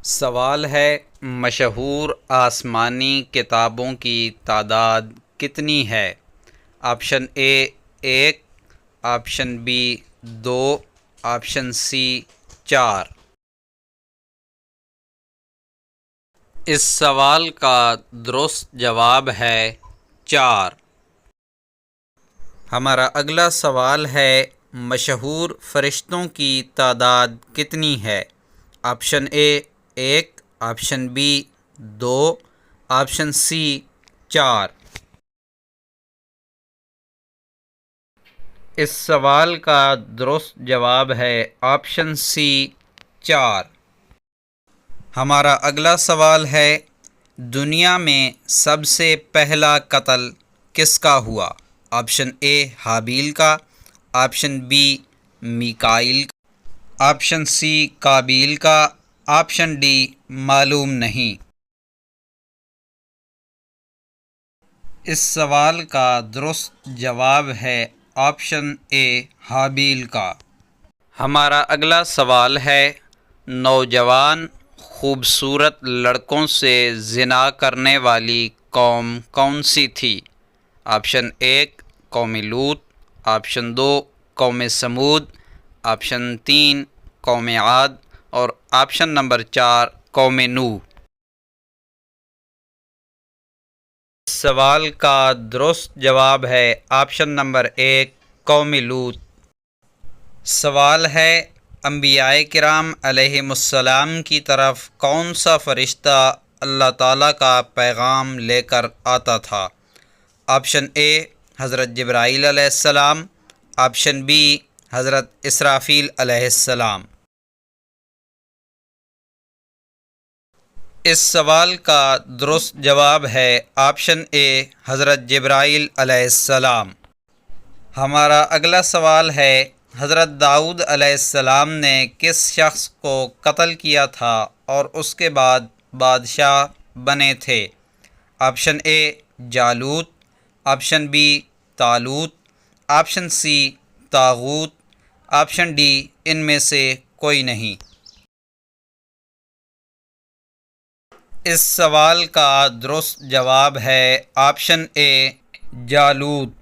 سوال ہے مشہور آسمانی کتابوں کی تعداد کتنی ہے؟ آپشن اے 1، آپشن بی 2، آپشن سی 4۔ اس سوال کا درست جواب ہے 4۔ ہمارا اگلا سوال ہے مشہور فرشتوں کی تعداد کتنی ہے؟ آپشن اے 1، آپشن بی 2، آپشن سی 4۔ اس سوال کا درست جواب ہے آپشن سی 4۔ ہمارا اگلا سوال ہے دنیا میں سب سے پہلا قتل کس کا ہوا؟ آپشن اے حابیل کا، آپشن بی میکائیل کا، آپشن سی قابیل کا، آپشن ڈی معلوم نہیں۔ اس سوال کا درست جواب ہے آپشن اے حابیل کا۔ ہمارا اگلا سوال ہے نوجوان خوبصورت لڑکوں سے زنا کرنے والی قوم کون سی تھی؟ آپشن 1 قوم لوط، آپشن 2 قوم سمود، آپشن 3 قوم عاد اور آپشن نمبر 4 قوم نوح۔ اس سوال کا درست جواب ہے آپشن نمبر 1 قوم لوط۔ سوال ہے انبیاء کرام علیہم السلام کی طرف کون سا فرشتہ اللہ تعالیٰ کا پیغام لے کر آتا تھا؟ آپشن اے حضرت جبرائیل علیہ السلام، آپشن بی حضرت اسرافیل علیہ السلام۔ اس سوال کا درست جواب ہے آپشن اے حضرت جبرائیل علیہ السلام۔ ہمارا اگلا سوال ہے حضرت داؤد علیہ السلام نے کس شخص کو قتل کیا تھا اور اس کے بعد بادشاہ بنے تھے؟ آپشن اے جالوت، آپشن بی طالوت، آپشن سی طاغوت، آپشن ڈی ان میں سے کوئی نہیں۔ اس سوال کا درست جواب ہے آپشن اے جالوت۔